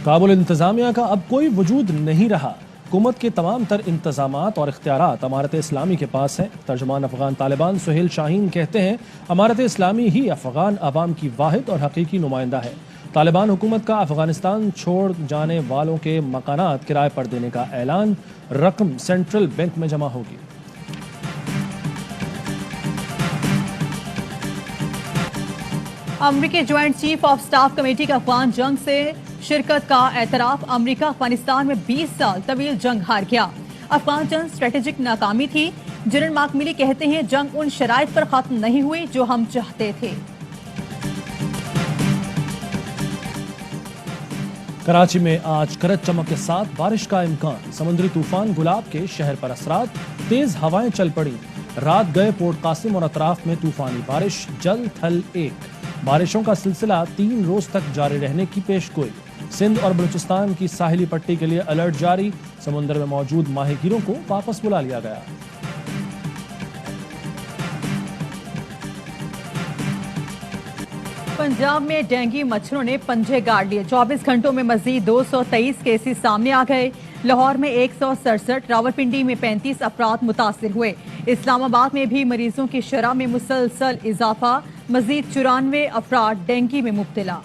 کابل انتظامیہ کا اب کوئی وجود نہیں رہا، حکومت کے تمام تر انتظامات اور اختیارات امارت اسلامی کے پاس ہیں۔ ترجمان افغان طالبان سہیل شاہین کہتے ہیں امارت اسلامی ہی افغان عوام کی واحد اور حقیقی نمائندہ ہے۔ طالبان حکومت کا افغانستان چھوڑ جانے والوں کے مکانات کرائے پر دینے کا اعلان، رقم سینٹرل بینک میں جمع ہوگی۔ امریکی joint chief of staff committee کا افغان جنگ سے شرکت کا اعتراف۔ امریکہ افغانستان میں 20 سال طویل جنگ ہار گیا۔ افغان جنگ اسٹریٹجک ناکامی تھی۔ جنرل مارک ملی کہتے ہیں جنگ ان شرائط پر ختم نہیں ہوئی جو ہم چاہتے تھے۔ کراچی میں آج کرج چمک کے ساتھ بارش کا امکان، سمندری طوفان گلاب کے شہر پر اثرات، تیز ہوائیں چل پڑیں۔ رات گئے پورٹ قاسم اور اطراف میں طوفانی بارش، جل تھل ایک۔ بارشوں کا سلسلہ 3 روز تک جاری رہنے کی پیش گوئی۔ سندھ اور بلوچستان کی ساحلی پٹی کے لیے الرٹ جاری، سمندر میں موجود ماہی گیروں کو واپس بلا لیا گیا۔ پنجاب میں ڈینگی مچھروں نے پنجے گاڑ لیے۔ 24 گھنٹوں میں مزید 223 کیسز سامنے آ گئے۔ لاہور میں 167، راولپنڈی میں 35 افراد متاثر ہوئے۔ اسلام آباد میں بھی مریضوں کی شرح میں مسلسل اضافہ، مزید 94 افراد ڈینگی میں مبتلا۔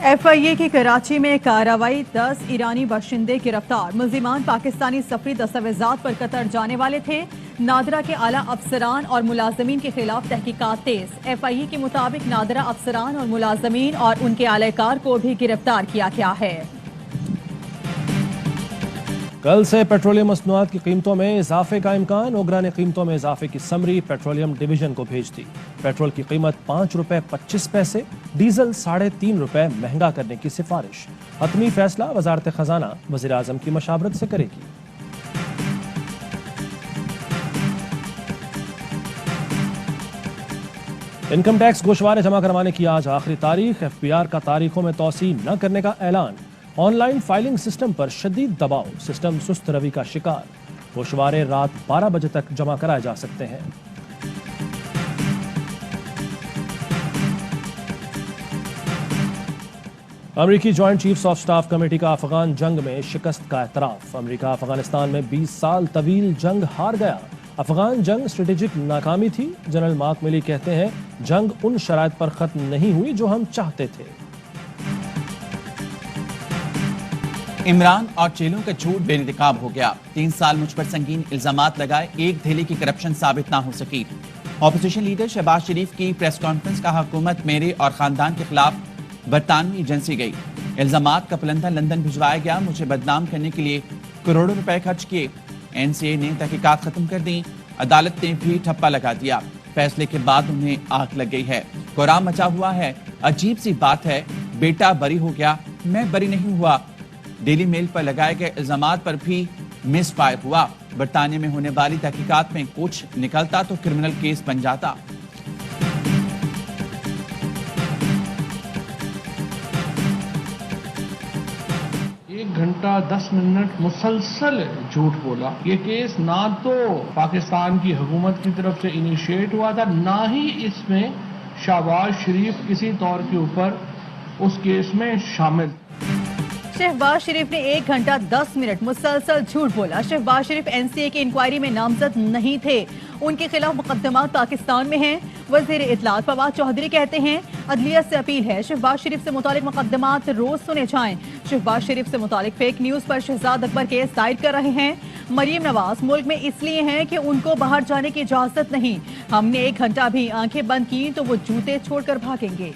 ایف آئی اے کی کراچی میں کارروائی، 10 ایرانی باشندے گرفتار۔ ملزمان پاکستانی سفری دستاویزات پر قطر جانے والے تھے۔ نادرا کے اعلیٰ افسران اور ملازمین کے خلاف تحقیقات تیز۔ ایف آئی اے کے مطابق نادرا افسران اور ملازمین اور ان کے اعلی کار کو بھی گرفتار کیا گیا ہے۔ کل سے پیٹرولیم مصنوعات کی قیمتوں میں اضافے کا امکان، اوگرا نے قیمتوں میں اضافے کی سمری پیٹرولیم ڈویژن کو بھیج دی۔ پیٹرول کی قیمت 5 روپے 25 پیسے، ڈیزل 3.5 روپے مہنگا کرنے کی سفارش۔ حتمی فیصلہ وزارت خزانہ وزیر اعظم کی مشاورت سے کرے گی۔ انکم ٹیکس گوشوارے جمع کروانے کی آج آخری تاریخ، ایف بی آر کا تاریخوں میں توسیع نہ کرنے کا اعلان۔ آن لائن فائلنگ سسٹم پر شدید دباؤ، سسٹم سست روی کا شکار۔ گوشوارے رات 12 بجے تک جمع کرائے جا سکتے ہیں۔ امریکی joint chiefs of staff committee کا افغان جنگ میں شکست کا اعتراف۔ امریکہ افغانستان میں 20 سال طویل جنگ ہار گیا۔ افغان جنگ اسٹریٹجک ناکامی تھی۔ جنرل مارک ملی کہتے ہیں جنگ ان شرائط پر ختم نہیں ہوئی جو ہم چاہتے تھے۔ عمران اور چیلوں کا جھوٹ بے نقاب ہو گیا۔ 3 سال مجھ پر سنگین الزامات لگائے، ایک دھیلی کی کرپشن ثابت نہ ہو سکی۔ اپوزیشن لیڈر شہباز شریف کی پریس کانفرنس کا حکومت میرے اور خاندان کے خلاف برطانوی ایجنسی گئی۔ الزامات کا پلندہ لندن بھجوایا گیا، مجھے بدنام کرنے کے لیے کروڑوں روپے خرچ کیے۔ این سی اے نے تحقیقات ختم کر دی، عدالت نے بھی ٹھپا لگا دیا۔ فیصلے کے بعد انہیں آگ لگ گئی ہے، کوہرام مچا ہوا ہے۔ عجیب سی بات ہے، بیٹا بری ہو گیا، میں بری نہیں ہوا۔ ڈیلی میل پر لگائے گئے الزامات پر بھی مس فائر ہوا۔ برطانیہ میں ہونے والی تحقیقات میں کچھ نکلتا تو کرمنل کیس بن جاتا۔ 1 گھنٹہ 10 منٹ مسلسل جھوٹ بولا۔ یہ کیس نہ تو پاکستان کی حکومت کی طرف سے انیشیٹ ہوا تھا، نہ ہی اس میں شہباز شریف کسی طور کے اوپر اس کیس میں شامل۔ شہباز شریف نے 1 گھنٹہ 10 منٹ مسلسل جھوٹ بولا۔ شہباز شریف این سی اے کی انکوائری میں نامزد نہیں تھے، ان کے خلاف مقدمات پاکستان میں ہیں۔ وزیر اطلاعات فواد چوہدری کہتے ہیں عدلیہ سے اپیل ہے شہباز شریف سے متعلق مقدمات روز سنے جائیں۔ شہباز شریف سے متعلق فیک نیوز پر شہزاد اکبر کیس دائر کر رہے ہیں۔ مریم نواز ملک میں اس لیے ہیں کہ ان کو باہر جانے کی اجازت نہیں، ہم نے 1 گھنٹہ بھی آنکھیں بند کی تو وہ جوتے چھوڑ کر بھاگیں گے۔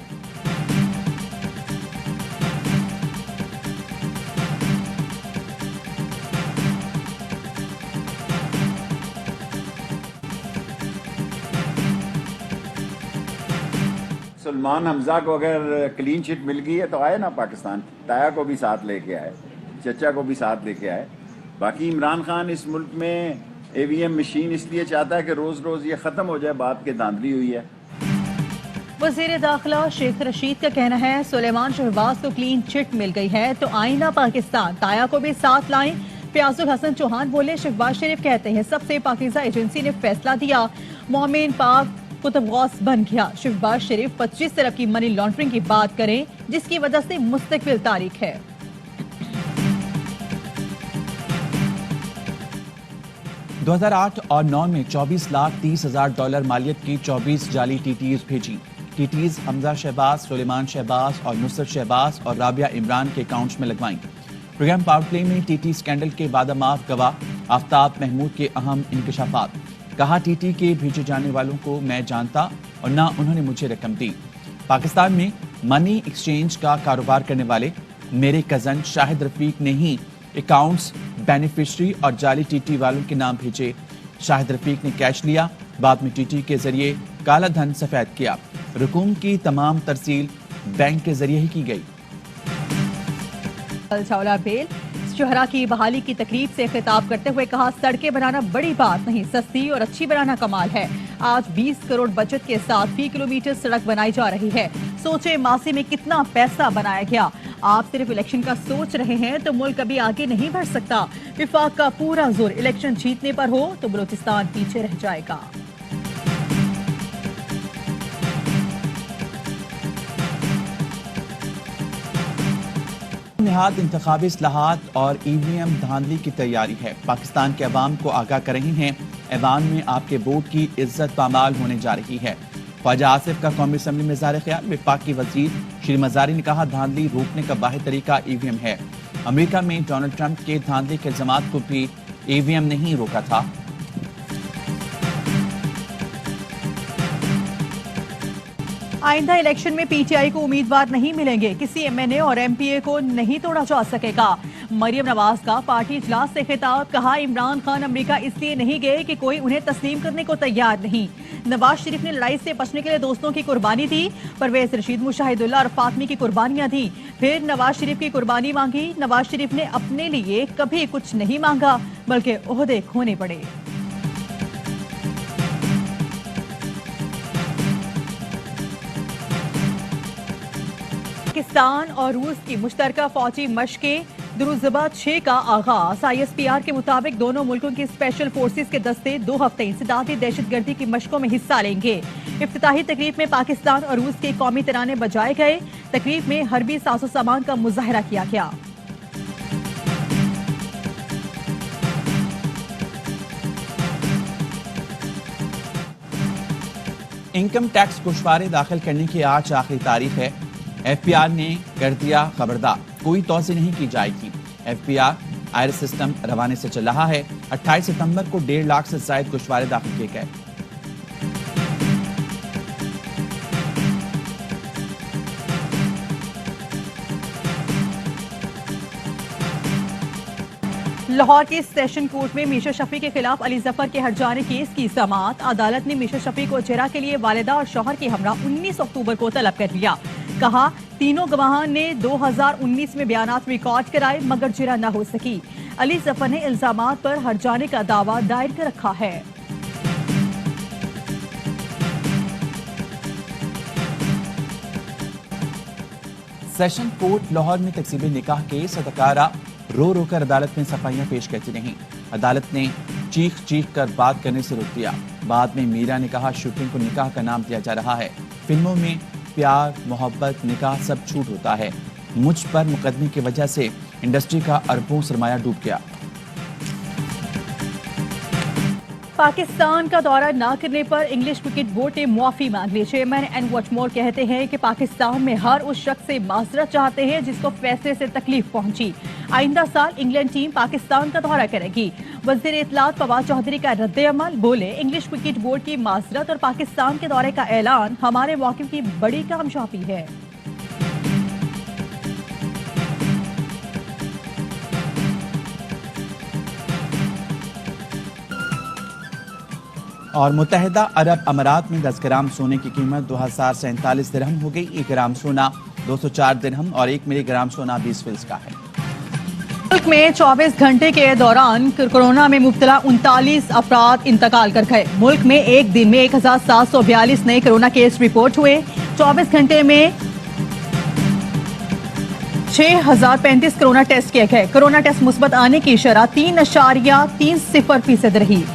سلمان حمزہ کو اگر کلین چٹ مل گئی ہے تو آئے نا پاکستان، تایا کو بھی ساتھ لے کے آئے، چچا کو بھی ساتھ لے کے آئے۔ باقی عمران خان اس ملک میں اے وی ایم مشین اس لیے چاہتا ہے کہ روز روز یہ ختم ہو جائے، بات کے دھاندلی ہوئی ہے۔ وزیر داخلہ شیخ رشید کا کہنا ہے سلیمان شہباز کو کلین چٹ مل گئی ہے تو آئیں نا پاکستان، تایا کو بھی ساتھ لائیں۔ فیاض الحسن چوہان بولے شہباز شریف کہتے ہیں سب سے پاکیزہ ایجنسی نے فیصلہ دیا، مومن پاک कुतुब गौस बन गया। शहबाज शरीफ 25 अरब की मनी लॉन्ड्रिंग की बात करें, जिसकी वजह से मुस्तकबिल तारीख है। $2008 और 9 में 24,30,000 डॉलर मालियत की 24 जाली टीटीज भेजी। टीटीज हमजा शहबाज, सुलेमान शहबाज और नुसरत शहबाज और राबिया इमरान के अकाउंट्स में लगवाई। प्रोग्राम पावर प्ले में टीटी स्कैंडल के बादामाफ गवाह आफ्ताब महमूद के अहम इंकशाफात। कहा, टीटी के भेजे जाने वालों को मैं जानता और ना उन्होंने मुझे रकम दी। पाकिस्तान में मनी एक्सचेंज का कारोबार करने वाले मेरे कजन शाहिद रफीक ने ही अकाउंट्स, बेनिफिशरी और जाली टीटी वालों के नाम भेजे। शाहिद रफीक ने कैश लिया, बाद में टीटी के जरिए काला धन सफेद किया। रकूम की तमाम तरसील बैंक के जरिए ही की गई। चावला बेल शुहरा की बहाली की तकरीब से खिताब करते हुए कहा, सड़कें बनाना बड़ी बात नहीं, सस्ती और अच्छी बनाना कमाल है। आज 20 करोड़ बचत के साथ फी किलोमीटर सड़क बनाई जा रही है। सोचे मासी में कितना पैसा बनाया गया। आप सिर्फ इलेक्शन का सोच रहे हैं तो मुल्क कभी आगे नहीं बढ़ सकता। विफाक का पूरा जोर इलेक्शन जीतने पर हो तो बलूचिस्तान पीछे रह जाएगा। निहात इंतखाबी इस्लाहात और ईवीएम धांधली की तैयारी है। पाकिस्तान के अवाम को आगाह कर रही हैं, ऐवान में आपके वोट की इज्जत पामाल होने जा रही है। ख्वाजा आसिफ का कौमी असम्बली में इज़हार ख्याल। विफाक की वजीर श्री मजारी ने कहा, धांधली रोकने का वाहिद तरीका ईवीएम है। अमेरिका में डोनाल्ड ट्रंप के धांधली के इल्जामात को भी ईवीएम नहीं रोका था। आइंदा इलेक्शन में पीटीआई को उम्मीदवार नहीं मिलेंगे। किसी एमएनए और एमपीए को नहीं तोड़ा जा सकेगा। मरियम नवाज का पार्टी इजलास से खिताब। कहा, इमरान खान अमेरिका इसलिए नहीं गए कि कोई उन्हें तस्लीम करने को तैयार नहीं। नवाज शरीफ ने लड़ाई से बचने के लिए दोस्तों की कुर्बानी दी। परवेज रशीद, मुशाहिदुल्लाह और फातमी की कुर्बानियां दी। फिर नवाज शरीफ की कुर्बानी मांगी। नवाज शरीफ ने अपने लिए कभी कुछ नहीं मांगा, बल्कि ओहदे खोने पड़े। पाकिस्तान और रूस की मुश्तरका फौजी मशकें दुरुज़बा 6 का आगाज। ISPR के मुताबिक दोनों मुल्कों की स्पेशल फोर्सेस के दस्ते 2 हफ्ते इंसदादी दहशतगर्दी की मशकों में हिस्सा लेंगे। इफ्तिताही तकरीब में पाकिस्तान और रूस के कौमी तराने बजाए गए। तकरीब में हरबी साजो सामान का मुजाहरा किया गया। इनकम टैक्स गोशवारे दाखिल करने की आज आखिरी तारीख है। FPR ने कर दिया खबरदार, कोई तोज़ी नहीं की जाएगी। FPR आयरस सिस्टम रवाने से चल रहा है। 28 सितंबर को 1.5 लाख से ज्यादा गोशवारे दाखिल किए गए। लाहौर के सेशन कोर्ट में मीशा शफी के खिलाफ अली जफर के हट जाने केस की समाअत। अदालत ने मीशा शफी को जेरा के लिए वालिदा और शौहर की हमरा 19 अक्टूबर को तलब कर लिया। कहा, तीनों गवाहां ने 2019 में बयानात रिकॉर्ड कराए मगर जेरा न हो सकी। अली जफर ने इल्जामात पर हट जाने का दावा दायर कर रखा है। सेशन कोर्ट लाहौर में तकसीब निकाह केस अदाकारा रो रो कर अदालत में सफाइयां पेश करती रहीं। अदालत ने चीख चीख कर बात करने से रोक दिया। बाद में मीरा ने कहा, शूटिंग को निकाह का नाम दिया जा रहा है। फिल्मों में प्यार, मोहब्बत, निकाह सब छूट होता है। मुझ पर मुकदमे की वजह से इंडस्ट्री का अरबों सरमाया डूब गया। पाकिस्तान का दौरा न करने पर इंग्लिश क्रिकेट बोर्ड ने मुआफी मांग ली। चेयरमैन एन वॉचमोर कहते हैं कि पाकिस्तान में हर उस शख्स से माजरत चाहते हैं जिसको फैसले से तकलीफ पहुंची। आइंदा साल इंग्लैंड टीम पाकिस्तान का दौरा करेगी। वज़ीर इत्तलात फवाद चौधरी का रद्द-ए-अमल। बोले, इंग्लिश क्रिकेट बोर्ड की माजरत और पाकिस्तान के दौरे का ऐलान हमारे मौक़िफ़ की बड़ी कामयाबी है। और मुत्तहिदा अरब अमारात में 10 ग्राम सोने की कीमत 2047 दिरहम हो गई। 1 ग्राम सोना 204 दिरहम और 1 मिलीग्राम सोना 20 फिल्स का है। मुल्क में 24 घंटे के दौरान कोरोना में मुब्तला 39 अफराद इंतकाल कर गए। मुल्क में एक दिन में 1742 नए कोरोना केस रिपोर्ट हुए। 24 घंटे में 6035 कोरोना टेस्ट किए गए। कोरोना टेस्ट मुस्बत आने की शरह 3.30% रही।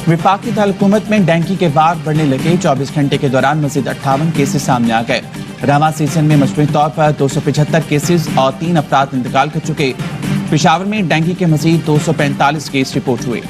वफाकी दारकूमत में डेंगू के वार बढ़ने लगे। 24 घंटे के दौरान मजीद 58 केसेस सामने आ गए। रवां सीजन में मजमूई तौर पर 275 केसेस और 3 अफराद इंतकाल कर चुके। पेशावर में डेंगू के मजीद 245 केस रिपोर्ट हुए।